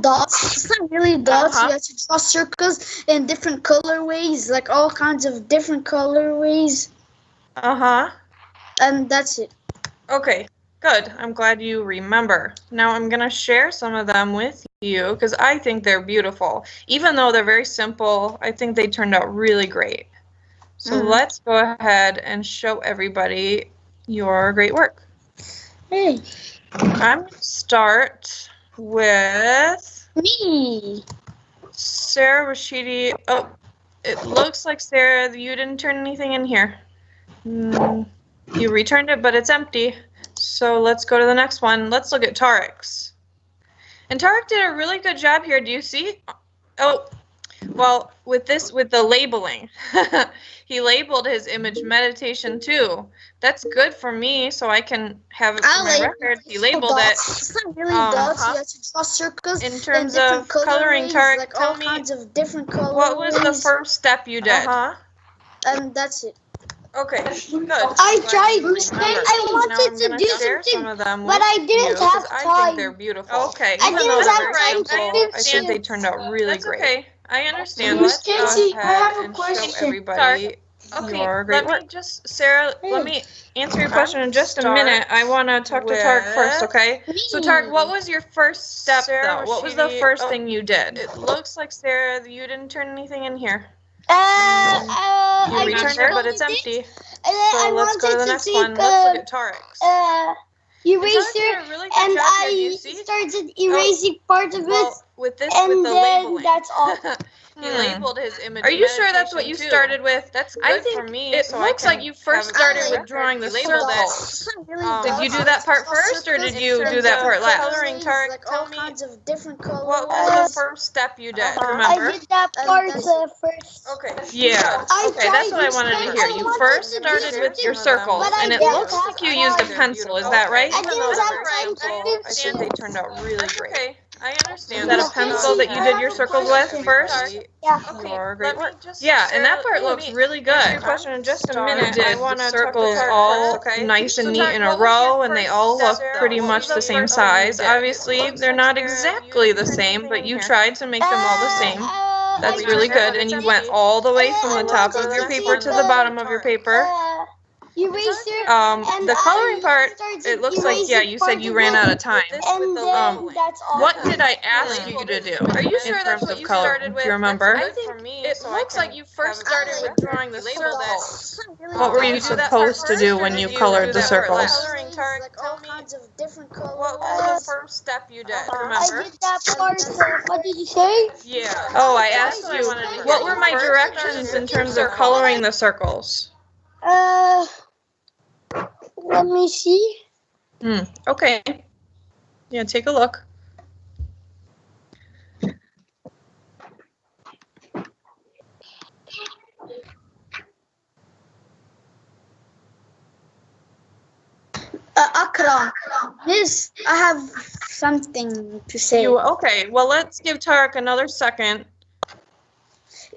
Dots. It's not really dots. You have to draw circles in different colorways, like all kinds of different colorways. And that's it. Okay, good. I'm glad you remember. Now I'm going to share some of them with you because I think they're beautiful. Even though they're very simple, I think they turned out really great. So let's go ahead and show everybody your great work. Hey. I'm going to start with Me. Sarah Rashidi. Oh, it looks like, Sarah, you didn't turn anything in here. You returned it, but it's empty. So let's go to the next one. Let's look at Tarek's. And Tarek did a really good job here. Do you see? Oh, well, with the labeling. He labeled his image meditation too. That's good for me, so I can have it for my record. He labeled it. It's not really dots. You have to draw circles. In terms of coloring, Tarek, like tell all me kinds of different colors. What was the first step you did? And that's it. Okay, good. I tried. I wanted to do something, but I didn't have time. I think they're beautiful. Okay, I didn't have time. I think they turned out really great. Okay, I understand. Miss Let's Casey, go I ahead have a and question. show everybody your great work. Sarah, let me answer your question in just a minute. I want to talk to Tarek first, okay? So Tarek, what was your first step though? What was the first thing you did? It looks like, Sarah, you didn't turn anything in here. You returned it, but it's empty. So let's go to the next one. Let's look at Tarek's. Eraser, and I started erasing part of it, with the and then labeling. that's all. He labeled his image. Are you sure that's what you started with? That's good for me. It looks like you first started with drawing the circles. Did you do that part first, or did you do that part last? Coloring, Tarek, like all kinds of different colors. What was the first step you did? Remember? I did that part first. Okay. Yeah. Okay, that's what I wanted to hear. You first started with your circles, and it looks like you used a pencil. Is that right? I didn't have time to I think they turned out really great. Okay. I understand. Is that a pencil that you did your circles with first? Yeah. Your great work. Yeah, and that part looks really good. Answer your question in just a minute. Did the circles all nice and neat in a row, and they all look pretty much the same size? Obviously, they're not exactly the same, but you tried to make them all the same. That's really good, and you went all the way from the top of your paper to the bottom of your paper. The coloring part, it looks like, yeah, you said you ran out of time. What did I ask you to do? Are you sure that's what you started with? Do you remember? I think it looks like you first started with drawing the circles. What were you supposed to do when you colored the circles? Like all kinds of different colors. What was the first step you did? Remember? I did that part. What did you say? Yeah. Oh, I asked you, what were my directions in terms of coloring the circles? Let me see. Okay. Yeah, take a look. Akram, yes, I have something to say. Okay, well, let's give Tarek another second.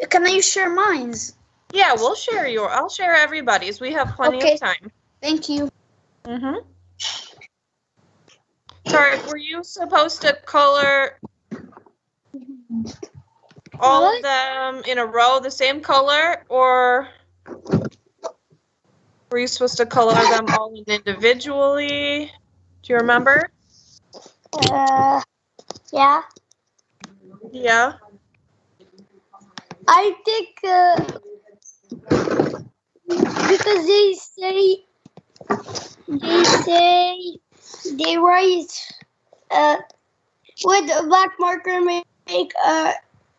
Can I share mine? Yeah, we'll share I'll share everybody's. We have plenty of time. Thank you. Tarek, were you supposed to color all of them in a row the same color, or were you supposed to color them all individually? Do you remember? Yeah. Yeah. I think because they write with a black marker make a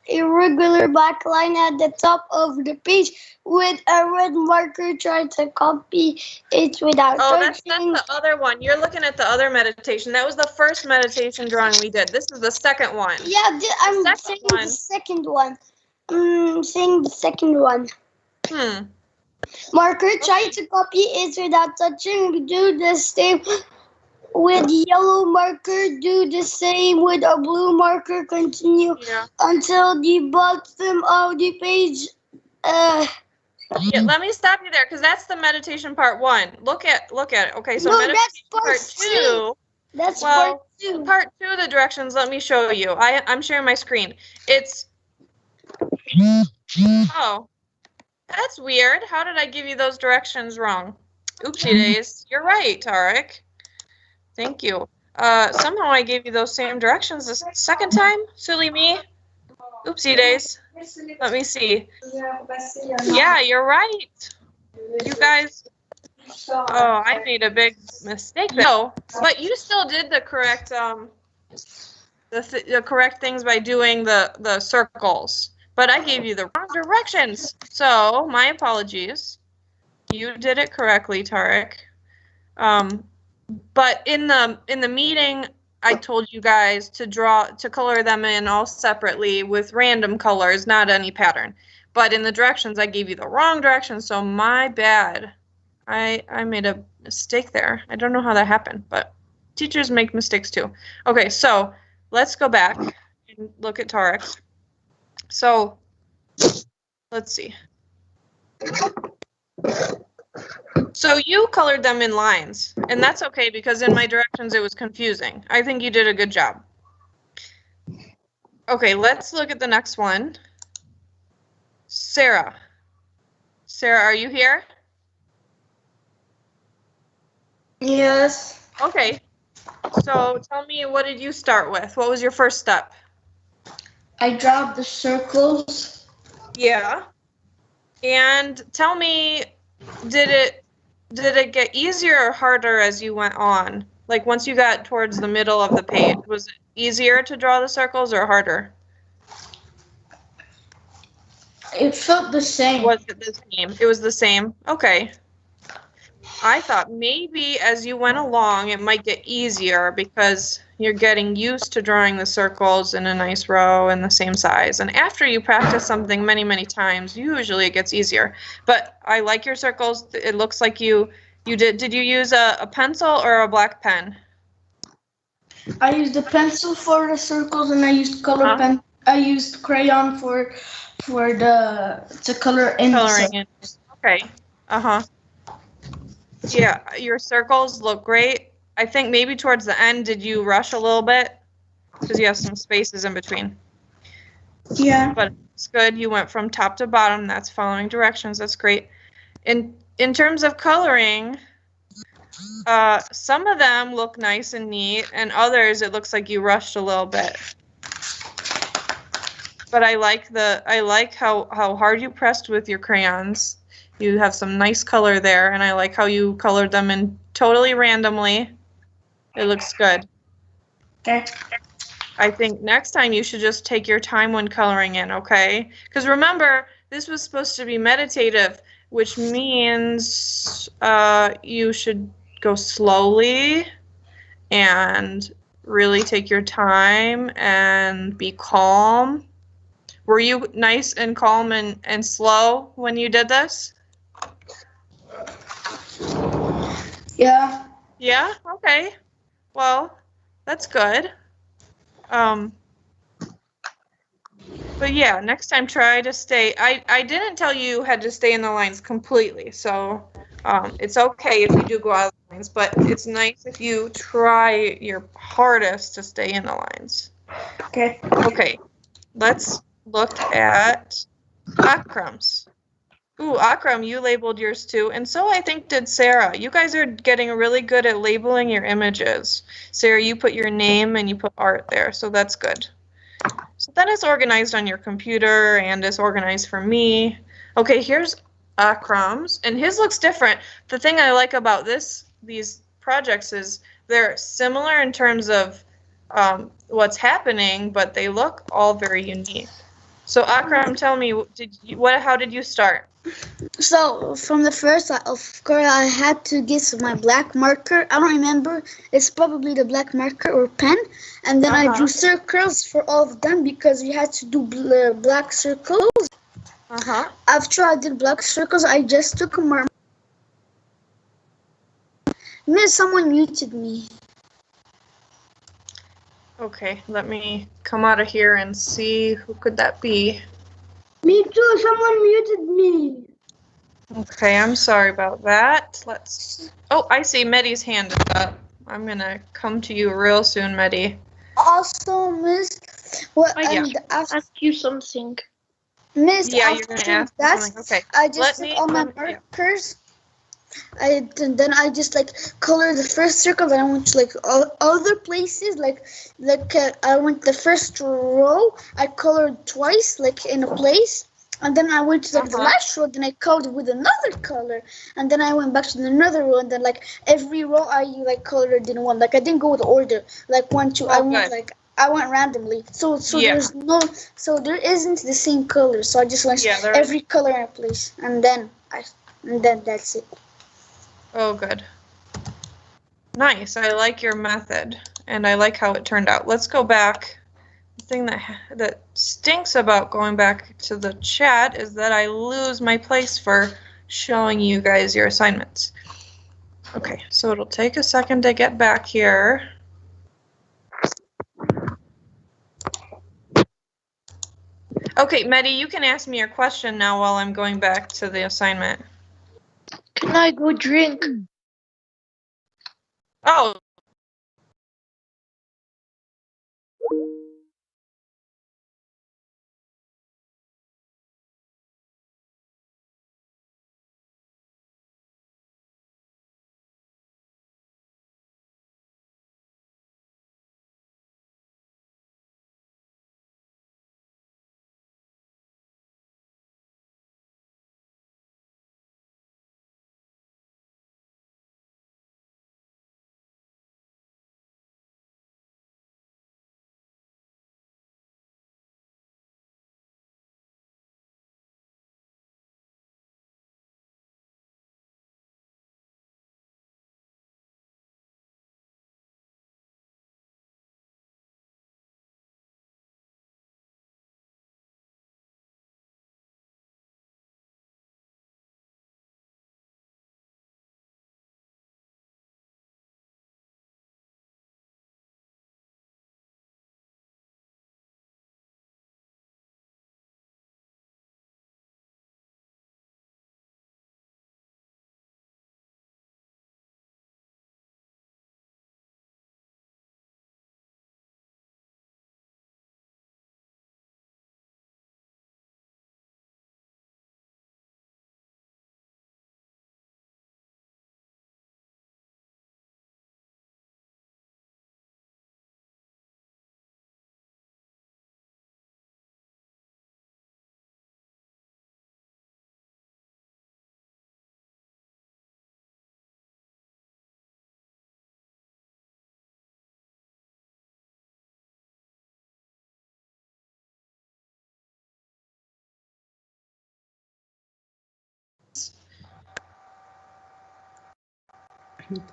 irregular black line at the top of the page, with a red marker try to copy it without that's the other one. You're looking at the other meditation. That was the first meditation drawing we did. This is the second one. Yeah, I'm saying the second one. Saying the second one. Marker, try to copy it without touching. Do the same with yellow marker. Do the same with a blue marker. Continue until the bottom of the page. Yeah, let me stop you there because that's the meditation part 1. Look at it. Okay, so No, meditation that's part 2. That's Well, part 2. part 2, the directions. Let me show you. I'm sharing my screen. It's oh, that's weird. How did I give you those directions wrong? Oopsie days. You're right, Tarek. Thank you. Somehow I gave you those same directions the second time. Silly me. Oopsie days. Let me see. Yeah, you're right. You guys. Oh, I made a big mistake there. No, but you still did the correct the correct things by doing the circles. But I gave you the wrong directions. So my apologies. You did it correctly, Tarek. But in the meeting, I told you guys to color them in all separately with random colors, not any pattern. But in the directions, I gave you the wrong directions, so my bad. I made a mistake there. I don't know how that happened, but teachers make mistakes too. Okay, so let's go back and look at Tarek's. So let's see. So you colored them in lines, and that's okay because in my directions it was confusing. I think you did a good job. Okay, let's look at the next one. Sarah. Sarah, are you here? Yes. Okay. So tell me, what did you start with? What was your first step? I dropped the circles. Yeah. And tell me, did it get easier or harder as you went on? Like once you got towards the middle of the page, was it easier to draw the circles or harder? It felt the same. Was it the same? It was the same. Okay. I thought maybe as you went along, it might get easier because you're getting used to drawing the circles in a nice row and the same size. And after you practice something many, many times, usually it gets easier. But I like your circles. It looks like you did you use a pencil or a black pen? I used a pencil for the circles, and I used color pen. I used crayon for the to color in. Coloring in. Okay. Yeah, your circles look great. I think maybe towards the end, did you rush a little bit? Because you have some spaces in between. Yeah. But it's good. You went from top to bottom. That's following directions. That's great. In terms of coloring, some of them look nice and neat, and others it looks like you rushed a little bit. But I like how hard you pressed with your crayons. You have some nice color there, and I like how you colored them in totally randomly. It looks good. Okay. I think next time you should just take your time when coloring in, okay? Because remember, this was supposed to be meditative, which means you should go slowly and really take your time and be calm. Were you nice and calm and slow when you did this? Yeah. Yeah? Okay. Well, that's good. But yeah, next time try to stay. I didn't tell you had to stay in the lines completely, so it's okay if you do go out of the lines, but it's nice if you try your hardest to stay in the lines. Okay. Okay, let's look at Akram's. Ooh, Akram, you labeled yours too, and so I think did Sarah. You guys are getting really good at labeling your images. Sarah, you put your name and you put art there, so that's good. So then it's organized on your computer and it's organized for me. Okay, here's Akram's, and his looks different. The thing I like about these projects is they're similar in terms of what's happening, but they look all very unique. So Akram, tell me, how did you start? So from the first, of course, I had to get my black marker. I don't remember. It's probably the black marker or pen. And then I drew circles for all of them because we had to do black circles. After I did black circles, I just took my... Miss, someone muted me. Okay, let me come out of here and see who could that be. Me too. Someone muted me. Okay, I'm sorry about that. Let's. Oh, I see Medi's hand is up. I'm gonna come to you real soon, Medi. Also, Miss, what Yeah. and after Ask you something. Miss, Yeah, you're gonna after ask me that, something. Okay. I just Let took me. all my Yeah. markers. Then I just like colored the first circle. Then I went to like other places. I went the first row. I colored twice, like in a place. And then I went to like the last row. Then I colored with another color. And then I went back to another row. And then like every row I like colored in one. Like I didn't go with order. Like one, two. I went good. like I went randomly. So Yeah. there's no. So there isn't the same color. So I just went every color in a place. And then that's it. Oh, good. Nice. I like your method, and I like how it turned out. Let's go back. The thing that stinks about going back to the chat is that I lose my place for showing you guys your assignments. Okay, so it'll take a second to get back here. Okay, Medi, you can ask me your question now while I'm going back to the assignment. Can I go drink? Oh.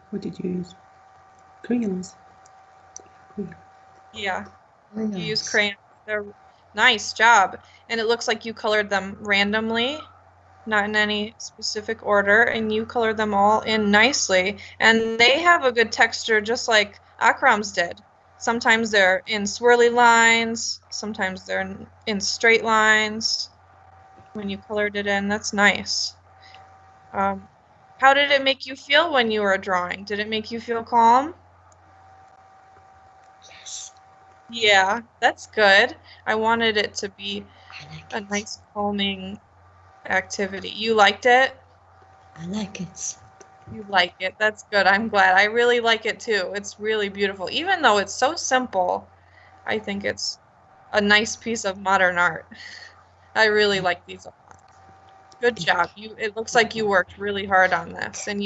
What did you use? Crayons. Yeah, you use crayons. They're nice job. And it looks like you colored them randomly, not in any specific order, and you colored them all in nicely. And they have a good texture, just like Akram's did. Sometimes they're in swirly lines, sometimes they're in straight lines. When you colored it in, that's nice. How did it make you feel when you were drawing? Did it make you feel calm? Yes. Yeah, that's good. I wanted it to be a nice calming activity. You liked it? I like it. You like it. That's good. I'm glad. I really like it too. It's really beautiful. Even though it's so simple, I think it's a nice piece of modern art. I really like these a lot. Good job. It looks like you worked really hard on this, and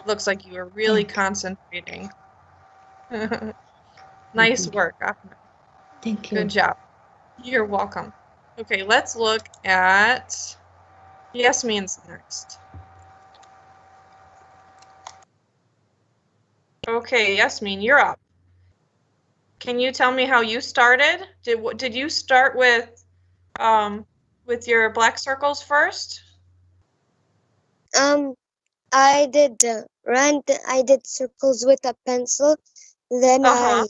looks like you were really concentrating. Nice work, Ahmed. Thank you. Good job. You're welcome. Okay, let's look at Yasmin's next. Okay, Yasmin, you're up. Can you tell me how you started? Did you start with your black circles first? I did I did circles with a pencil, then I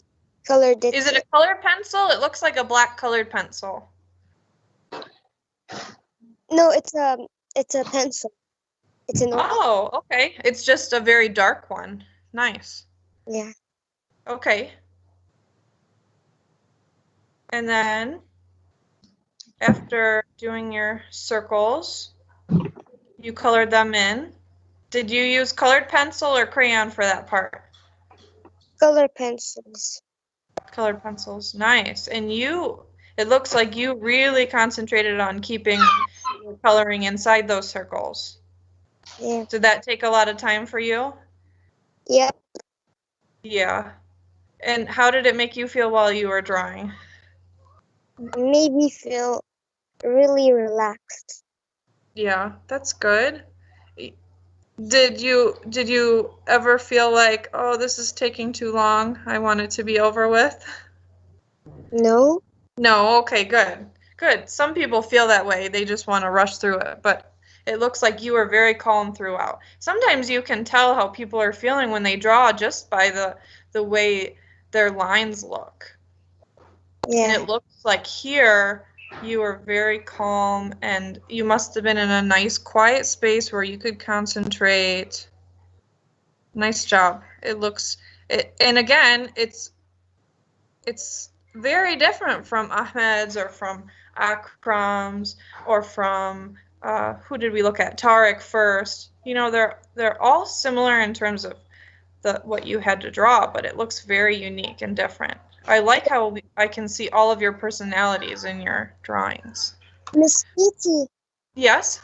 colored it. Is it a colored pencil? It looks like a black colored pencil. No, it's a pencil. It's an oil. Oh, okay. It's just a very dark one. Nice. Yeah. Okay. And then after doing your circles, you colored them in. Did you use colored pencil or crayon for that part? Color pencils. Colored pencils. Nice. And it looks like you really concentrated on keeping your coloring inside those circles. Yeah. Did that take a lot of time for you? Yep. Yeah. And how did it make you feel while you were drawing? Made me feel really relaxed. Yeah, that's good. Did you ever feel like, oh, this is taking too long, I want it to be over with? No? No, okay, good. Good. Some people feel that way. They just want to rush through it, but it looks like you were very calm throughout. Sometimes you can tell how people are feeling when they draw just by the way their lines look. Yeah. And it looks like here you were very calm and you must have been in a nice quiet space where you could concentrate. Nice job. And again, it's very different from Ahmed's or from Akram's or from who did we look at? Tariq first. You know, they're all similar in terms of what you had to draw, but it looks very unique and different. I like how I can see all of your personalities in your drawings. Miss Kitty, Yes?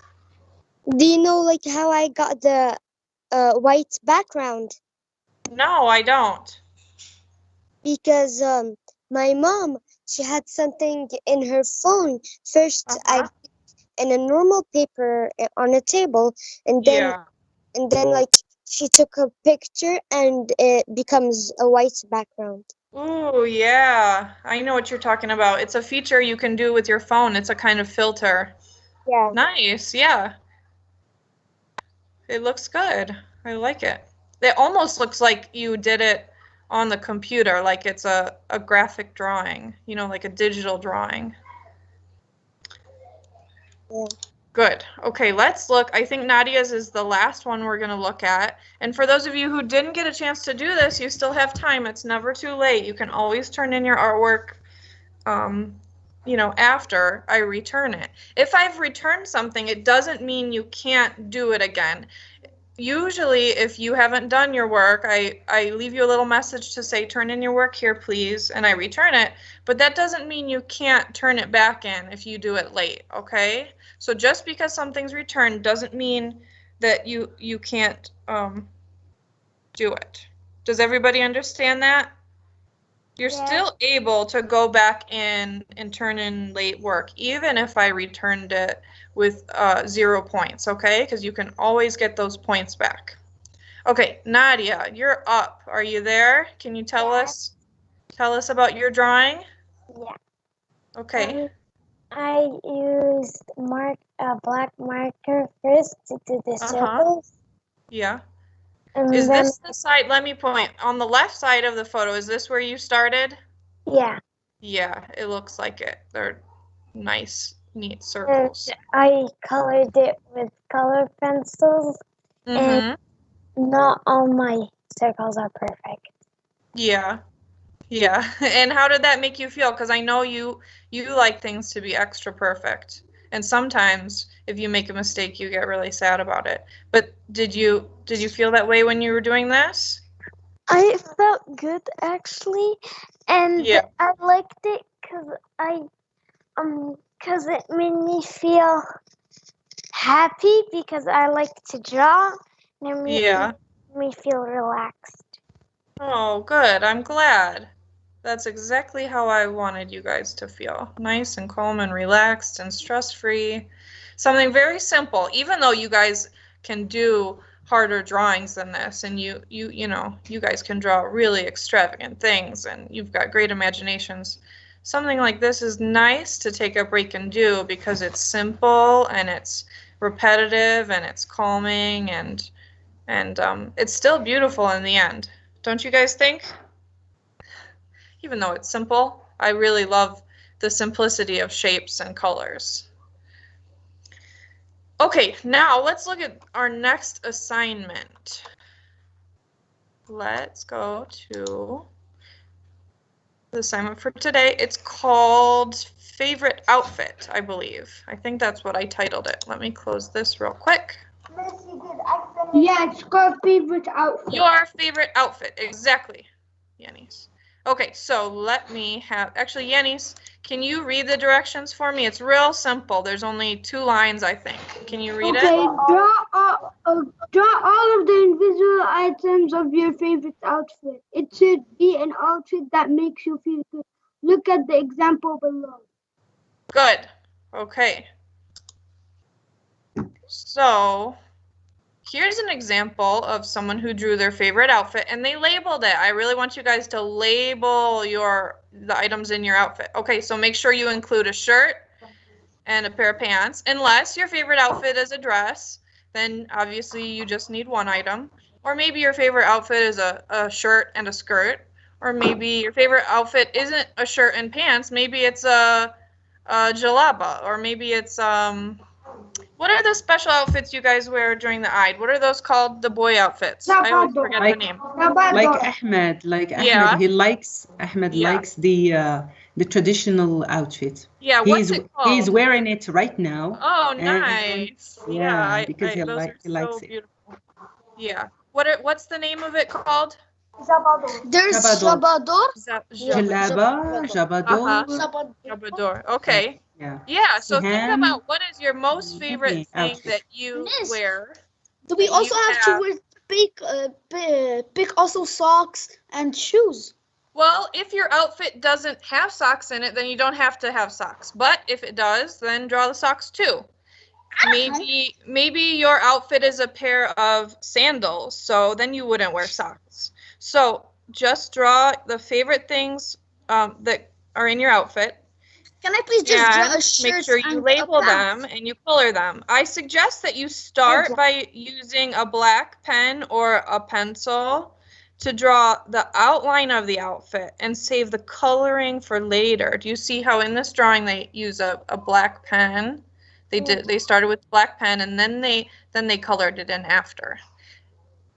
do you know like how I got the white background? No, I don't. Because my mom, she had something in her phone. First, I in a normal paper on a table, and then like she took a picture, and it becomes a white background. Ooh, yeah. I know what you're talking about. It's a feature you can do with your phone. It's a kind of filter. Yeah. Nice, yeah. It looks good. I like it. It almost looks like you did it on the computer, like it's a graphic drawing, you know, like a digital drawing. Yeah. Good. Okay, let's look. I think Nadia's is the last one we're going to look at. And for those of you who didn't get a chance to do this, you still have time. It's never too late. You can always turn in your artwork, you know, after I return it. If I've returned something, it doesn't mean you can't do it again. Usually, if you haven't done your work, I leave you a little message to say, turn in your work here, please, and I return it. But that doesn't mean you can't turn it back in if you do it late, okay? So just because something's returned doesn't mean that you can't do it. Does everybody understand that? You're still able to go back in and turn in late work, even if I returned it with 0 points, okay? Because you can always get those points back. Okay, Nadia, you're up. Are you there? Can you tell us about your drawing? Yeah. Okay. I used a black marker first to do the circles. Yeah. And Is then, this the side? Let me point. On the left side of the photo, is this where you started? yeah. Yeah, it looks like it. They're nice, neat circles. And I colored it with color pencils, and not all my circles are perfect. Yeah. Yeah. And how did that make you feel? Because I know you like things to be extra perfect. And sometimes if you make a mistake, you get really sad about it. But did you feel that way when you were doing this? I felt good actually, and I liked it because it made me feel happy because I like to draw, and it made me feel relaxed. Oh, good. I'm glad. That's exactly how I wanted you guys to feel. Nice and calm and relaxed and stress-free. Something very simple, even though you guys can do harder drawings than this, and you know, you guys can draw really extravagant things and you've got great imaginations. Something like this is nice to take a break and do because it's simple and it's repetitive and it's calming and it's still beautiful in the end. Don't you guys think? Even though it's simple, I really love the simplicity of shapes and colors. Okay, now let's look at our next assignment. Let's go to the assignment for today. It's called Favorite Outfit, I believe. I think that's what I titled it. Let me close this real quick. Yeah, it's called favorite outfit. Your favorite outfit, exactly, Yanis. Okay, so let me have, actually, Yanis, can you read the directions for me? It's real simple. There's only 2 lines, I think. Can you read it? Draw all of the invisible items of your favorite outfit. It should be an outfit that makes you feel good. Look at the example below. Good. Okay. So here's an example of someone who drew their favorite outfit and they labeled it. I really want you guys to label the items in your outfit. Okay, so make sure you include a shirt and a pair of pants. Unless your favorite outfit is a dress, then obviously you just need 1 item. Or maybe your favorite outfit is a shirt and a skirt. Or maybe your favorite outfit isn't a shirt and pants. Maybe it's a jalaba. Or maybe it's what are the special outfits you guys wear during the Eid? What are those called? The boy outfits. I always forget the name. Like Ahmed, Yeah. Ahmed Yeah. likes the traditional outfit. Yeah, what's it called? He's wearing it right now. Oh, and- nice. Yeah, because he those likes are so it. beautiful. Yeah. What's the name of it called? There's Shabador. Shabador. Jabador. Jabador. Okay. Yeah. Yeah, so think Sihan. about what is your most favorite thing outfit. that you Miss. wear. Do we You also have to have- wear pick also socks and shoes? Well, if your outfit doesn't have socks in it, then you don't have to have socks. But if it does, then draw the socks too. Maybe your outfit is a pair of sandals, so then you wouldn't wear socks. So just draw the favorite things that are in your outfit. Can I please just draw a And shirt make sure you and label a pant? them and you color them. I suggest that you start by using a black pen or a pencil to draw the outline of the outfit and save the coloring for later. Do you see how in this drawing they use a black pen? They started with black pen and then they colored it in after.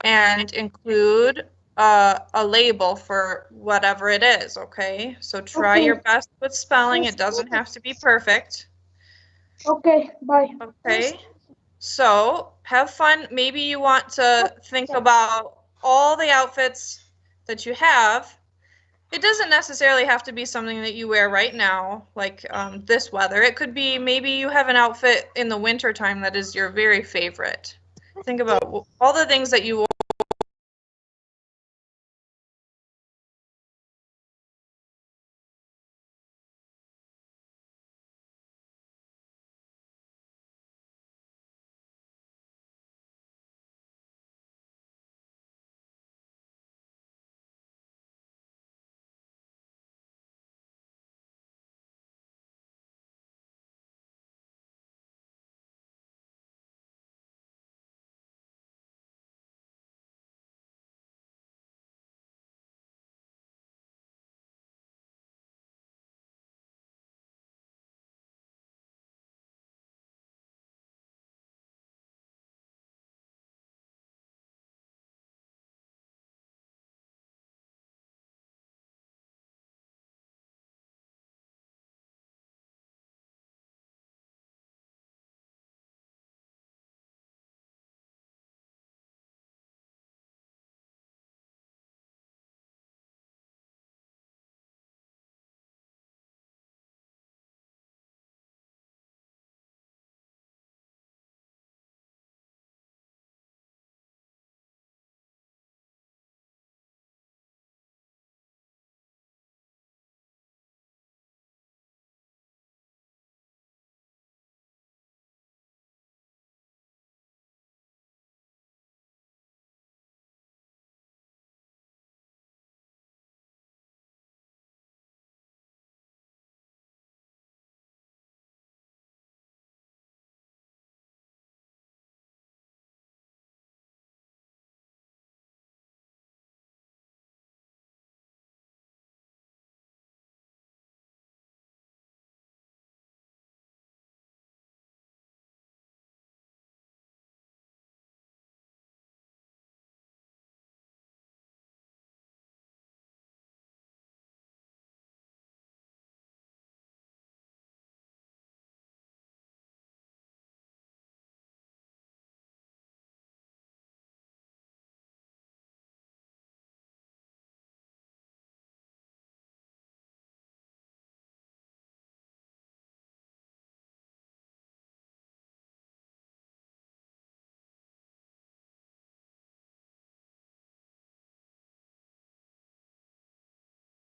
And include a label for whatever it is, okay? So try your best with spelling. It doesn't have to be perfect. Okay, bye. Okay. So have fun. Maybe you want to think about all the outfits that you have. It doesn't necessarily have to be something that you wear right now, like this weather. It could be maybe you have an outfit in the winter time that is your very favorite. Think about all the things that you